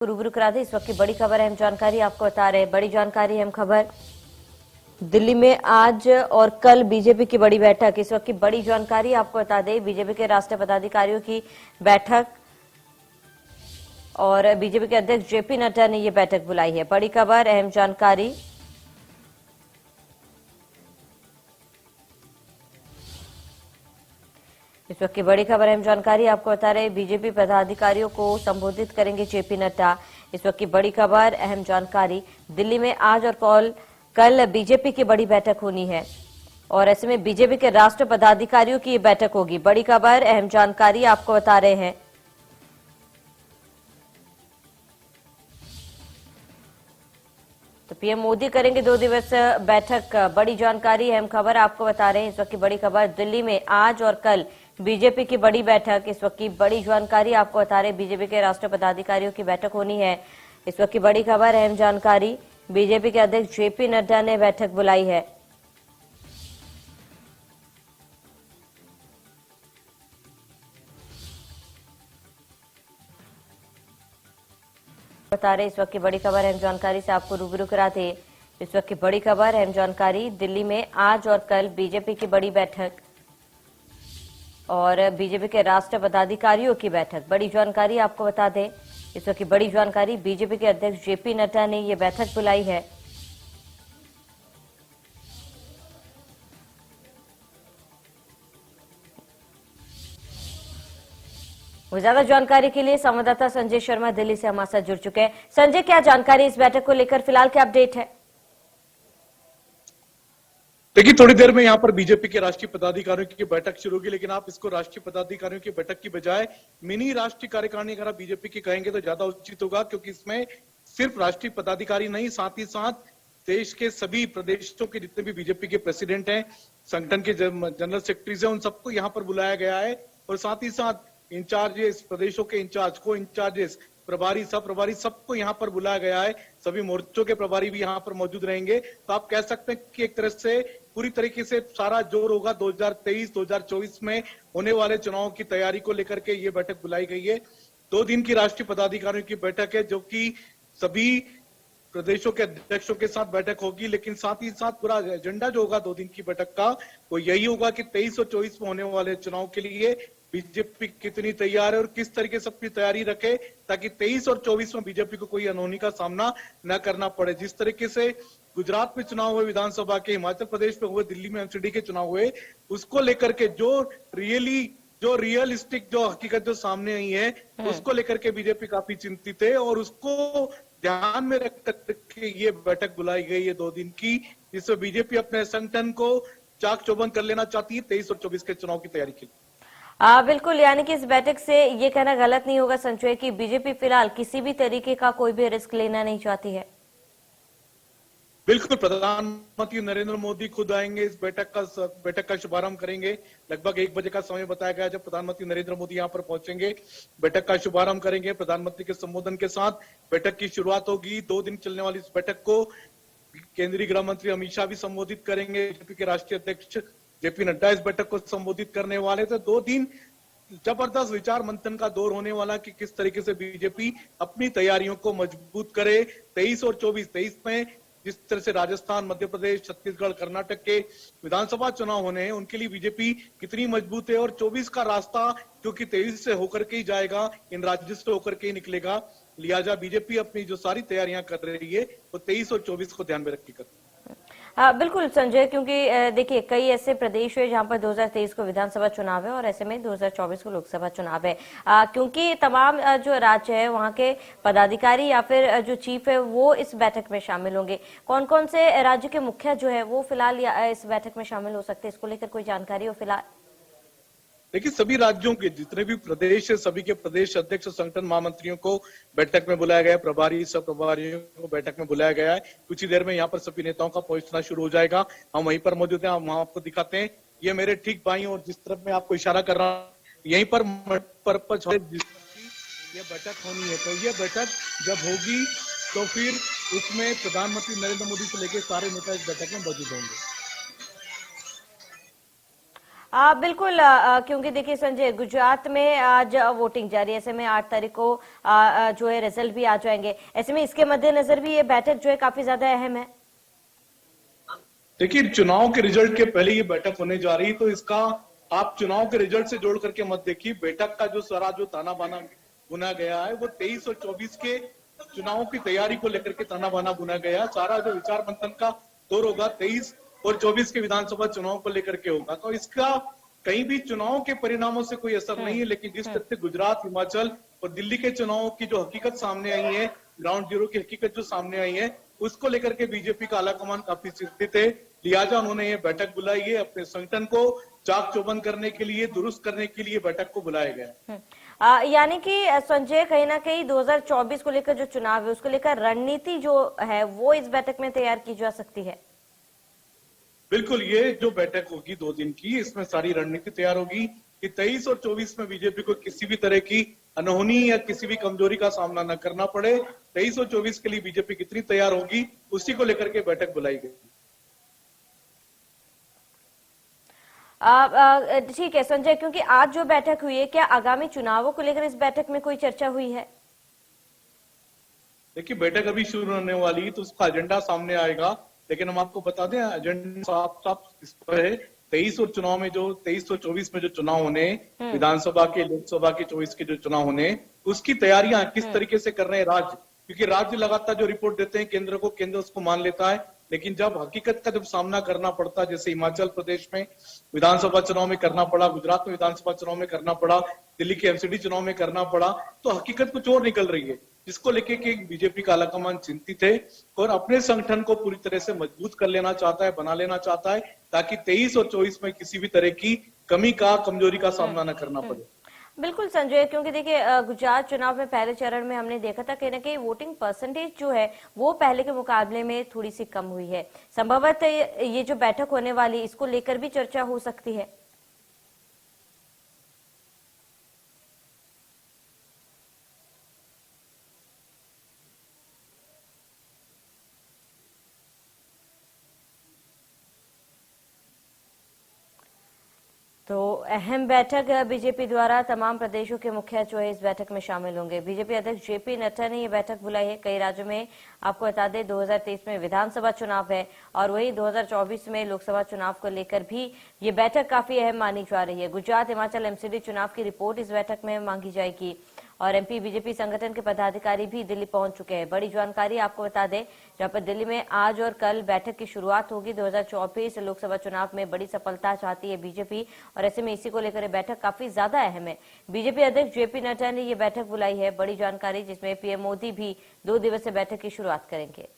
रूबरू करा दे। इस वक्त की बड़ी खबर, अहम जानकारी आपको बता रहे हैं। बड़ी जानकारी, अहम खबर। दिल्ली में आज और कल बीजेपी की बड़ी बैठक। इस वक्त की बड़ी जानकारी आपको बता दें, बीजेपी के राष्ट्रीय पदाधिकारियों की बैठक और बीजेपी के अध्यक्ष जेपी नड्डा ने यह बैठक बुलाई है। बड़ी खबर, अहम जानकारी। इस वक्त की बड़ी खबर, अहम जानकारी आपको बता रहे, बीजेपी पदाधिकारियों को संबोधित करेंगे जेपी नड्डा। इस वक्त की बड़ी खबर, अहम जानकारी। दिल्ली में आज और कल बीजेपी की बड़ी बैठक होनी है और ऐसे में बीजेपी के राष्ट्रीय पदाधिकारियों की ये बैठक होगी। बड़ी खबर, अहम जानकारी आपको बता रहे हैं। तो पीएम मोदी करेंगे 2 दिवसीय बैठक। बड़ी जानकारी, अहम खबर आपको बता रहे हैं। इस वक्त की बड़ी खबर, दिल्ली में आज और कल बीजेपी की बड़ी बैठक। इस वक्त की बड़ी जानकारी आपको बता रहे हैं, बीजेपी के राष्ट्रीय पदाधिकारियों की बैठक होनी है। इस वक्त की बड़ी खबर, अहम जानकारी। बीजेपी के अध्यक्ष जेपी नड्डा ने बैठक बुलाई है। बता रहे, इस वक्त की बड़ी खबर, अहम जानकारी से आपको रूबरू कराते। इस वक्त की बड़ी खबर, अहम जानकारी। दिल्ली में आज और कल बीजेपी की बड़ी बैठक और बीजेपी के राष्ट्रीय पदाधिकारियों की बैठक। बड़ी जानकारी आपको बता दें, इस वक्त की बड़ी जानकारी। बीजेपी के अध्यक्ष जेपी नड्डा ने यह बैठक बुलाई है। ज्यादा जानकारी के लिए संवाददाता संजय शर्मा दिल्ली से हमारे साथ जुड़ चुके हैं। संजय, क्या जानकारी इस बैठक को लेकर फिलहाल क्या अपडेट है? देखिए, थोड़ी देर में यहाँ पर बीजेपी के राष्ट्रीय पदाधिकारियों की बैठक शुरू होगी, लेकिन आप इसको राष्ट्रीय पदाधिकारियों की बैठक की बजाय मिनी राष्ट्रीय कार्यकारिणी अगर आप बीजेपी की कहेंगे तो ज्यादा उचित होगा, क्योंकि इसमें सिर्फ राष्ट्रीय पदाधिकारी नहीं, साथ ही साथ देश के सभी प्रदेशों के जितने भी बीजेपी के प्रेसिडेंट हैं, संगठन के जनरल सेक्रेटरीज हैं, उन सबको यहाँ पर बुलाया गया है। और साथ ही साथ इंचार्जेस, प्रदेशों के इंचार्ज, को इंचार्जेस, प्रभारी, सब प्रभारी, सबको यहाँ पर बुलाया गया है। सभी मोर्चों के प्रभारी भी यहाँ पर मौजूद रहेंगे। तो आप कह सकते हैं कि एक तरह से पूरी तरीके से सारा जोर होगा 2023-2024 में होने वाले चुनाव की तैयारी को लेकर के ये बैठक बुलाई गई है। 2 दिन की राष्ट्रीय पदाधिकारियों की बैठक है, जो कि सभी प्रदेशों के अध्यक्षों के साथ बैठक होगी, लेकिन साथ ही साथ पूरा एजेंडा जो होगा 2 दिन की बैठक का, वो यही होगा कि 23 और 24 में होने वाले चुनाव के लिए बीजेपी कितनी तैयार है और किस तरीके से अपनी तैयारी रखे, ताकि 23 और 24 में बीजेपी को कोई अनहोनी का सामना न करना पड़े। जिस तरीके से गुजरात में चुनाव हुए विधानसभा के, हिमाचल प्रदेश में हुए, दिल्ली में एमसीडी के चुनाव हुए, उसको लेकर के जो रियलिस्टिक जो हकीकत जो सामने आई है, उसको लेकर के बीजेपी काफी चिंतित है और उसको ध्यान में रख करके ये बैठक बुलाई गई है 2 दिन की, जिसमें बीजेपी अपने संगठन को चाक चौबंद कर लेना चाहती है 23 और 24 के चुनाव की तैयारी के लिए। बिल्कुल, यानी कि इस बैठक से ये कहना गलत नहीं होगा संजय कि बीजेपी फिलहाल किसी भी तरीके का कोई भी रिस्क लेना नहीं चाहती है। बिल्कुल, प्रधानमंत्री नरेंद्र मोदी खुद आएंगे, इस बैठक का शुभारंभ करेंगे। लगभग 1 बजे का समय बताया गया जब प्रधानमंत्री नरेंद्र मोदी यहाँ पर पहुंचेंगे, बैठक का शुभारंभ करेंगे। प्रधानमंत्री के संबोधन के साथ बैठक की शुरुआत होगी। 2 दिन चलने वाली इस बैठक को केंद्रीय गृह मंत्री अमित शाह भी संबोधित करेंगे। बीजेपी के राष्ट्रीय अध्यक्ष जेपी नड्डा इस बैठक को संबोधित करने वाले थे। 2 दिन जबरदस्त विचार मंथन का दौर होने वाला कि किस तरीके से बीजेपी अपनी तैयारियों को मजबूत करे। 23 और 23 में जिस तरह से राजस्थान, मध्य प्रदेश, छत्तीसगढ़, कर्नाटक के विधानसभा चुनाव होने हैं, उनके लिए बीजेपी कितनी मजबूत है और 24 का रास्ता जो कि 23 से होकर के ही जाएगा, इन राज्यों से होकर के ही निकलेगा। लिहाजा बीजेपी अपनी जो सारी तैयारियां कर रही है वो 23 और 24 को ध्यान में रख के कर रही है। हाँ बिल्कुल संजय, क्योंकि देखिए कई ऐसे प्रदेश है जहां पर 2023 को विधानसभा चुनाव है और ऐसे में 2024 को लोकसभा चुनाव है। क्योंकि तमाम जो राज्य है वहां के पदाधिकारी या फिर जो चीफ है वो इस बैठक में शामिल होंगे। कौन कौन से राज्य के मुखिया जो है वो फिलहाल इस बैठक में शामिल हो सकते हैं, इसको लेकर कोई जानकारी हो फिलहाल? देखिए, सभी राज्यों के जितने भी प्रदेश है, सभी के प्रदेश अध्यक्ष और संगठन महामंत्रियों को बैठक में बुलाया गया है। प्रभारी, सब प्रभारियों को बैठक में बुलाया गया है। कुछ ही देर में यहाँ पर सभी नेताओं का पहुंचना शुरू हो जाएगा। हम वहीं पर मौजूद हैं, हम वहां आपको दिखाते हैं। ये मेरे ठीक बाईं और जिस तरफ मैं आपको इशारा कर रहा हूँ, यहीं पर ये बैठक होनी है। तो ये बैठक जब होगी तो फिर उसमें प्रधानमंत्री नरेंद्र मोदी से लेकर सारे नेता इस बैठक में मौजूद होंगे। बिल्कुल क्योंकि देखिए संजय, गुजरात में आज वोटिंग जारी है, ऐसे में 8 तारीख को जो है रिजल्ट भी आ जाएंगे। ऐसे में इसके मद्देनजर भी ये बैठक जो है काफी ज्यादा अहम है। देखिए, चुनाव के रिजल्ट के पहले ये बैठक होने जा रही है, तो इसका आप चुनाव के रिजल्ट से जोड़ करके मत देखिए। बैठक का जो सारा जो ताना बाना बुना गया है वो 23 और 24 के चुनाव की तैयारी को लेकर के ताना बाना बुना गया। सारा जो विचार मंथन का दौर होगा 23 और 24 के विधानसभा चुनाव को लेकर के होगा। तो इसका कहीं भी चुनाव के परिणामों से कोई असर नहीं है, लेकिन जिस तरह से गुजरात, हिमाचल और दिल्ली के चुनावों की जो हकीकत सामने आई है, ग्राउंड जीरो की हकीकत जो सामने आई है, उसको लेकर के बीजेपी का आलाकमान काफी चिंतित है। लिहाजा उन्होंने ये बैठक बुलाई है, अपने संगठन को चाक चौबंद करने के लिए, दुरुस्त करने के लिए बैठक को बुलाया गया। यानी कि संजय, कहीं ना कहीं 2024 को लेकर जो चुनाव है उसको लेकर रणनीति जो है वो इस बैठक में तैयार की जा सकती है। बिल्कुल, ये जो बैठक होगी 2 दिन की, इसमें सारी रणनीति तैयार होगी कि 23 और 24 में बीजेपी को किसी भी तरह की अनहोनी या किसी भी कमजोरी का सामना न करना पड़े। 23 और 24 के लिए बीजेपी कितनी तैयार होगी, उसी को लेकर के बैठक बुलाई गई। ठीक है संजय, क्योंकि आज जो बैठक हुई है, क्या आगामी चुनावों को लेकर इस बैठक में कोई चर्चा हुई है? देखिए, बैठक अभी शुरू होने वाली है तो उसका एजेंडा सामने आएगा, लेकिन हम आपको बता दें एजेंडा साफ साफ इस पर है। 23 और चुनाव में जो 23 और 24 में जो चुनाव होने, विधानसभा के, लोकसभा के 24 के जो चुनाव होने, उसकी तैयारियां किस तरीके से कर रहे हैं राज्य, क्योंकि राज्य लगातार जो रिपोर्ट देते हैं केंद्र को, केंद्र उसको मान लेता है, लेकिन जब हकीकत का जब सामना करना पड़ता है, जैसे हिमाचल प्रदेश में विधानसभा चुनाव में करना पड़ा, गुजरात में विधानसभा चुनाव में करना पड़ा, दिल्ली के एमसीडी चुनाव में करना पड़ा, तो हकीकत कुछ और निकल रही है, जिसको लेके कि बीजेपी का आलाकमान चिंतित है और अपने संगठन को पूरी तरह से मजबूत कर लेना चाहता है, बना लेना चाहता है, ताकि 23 और 24 में किसी भी तरह की कमी का, कमजोरी का सामना न करना पड़े। बिल्कुल संजय, क्योंकि देखिए गुजरात चुनाव में पहले चरण में हमने देखा था कहीं ना कहीं वोटिंग परसेंटेज जो है वो पहले के मुकाबले में थोड़ी सी कम हुई है। संभवतः ये जो बैठक होने वाली, इसको लेकर भी चर्चा हो सकती है। तो अहम बैठक बीजेपी द्वारा, तमाम प्रदेशों के मुखिया जो है इस बैठक में शामिल होंगे। बीजेपी अध्यक्ष जेपी नड्डा ने ये बैठक बुलाई है। कई राज्यों में आपको बता दें 2023 में विधानसभा चुनाव है और वही 2024 में लोकसभा चुनाव को लेकर भी ये बैठक काफी अहम मानी जा रही है। गुजरात, हिमाचल एमसीडी चुनाव की रिपोर्ट इस बैठक में मांगी जाएगी और एमपी बीजेपी संगठन के पदाधिकारी भी दिल्ली पहुंच चुके हैं। बड़ी जानकारी आपको बता दें, जहां पर दिल्ली में आज और कल बैठक की शुरुआत होगी। 2024 लोकसभा चुनाव में बड़ी सफलता चाहती है बीजेपी और ऐसे में इसी को लेकर बैठक काफी ज्यादा अहम है। बीजेपी अध्यक्ष जेपी नड्डा ने ये बैठक बुलाई है। बड़ी जानकारी जिसमें पीएम मोदी भी 2 दिवसीय बैठक की शुरुआत करेंगे।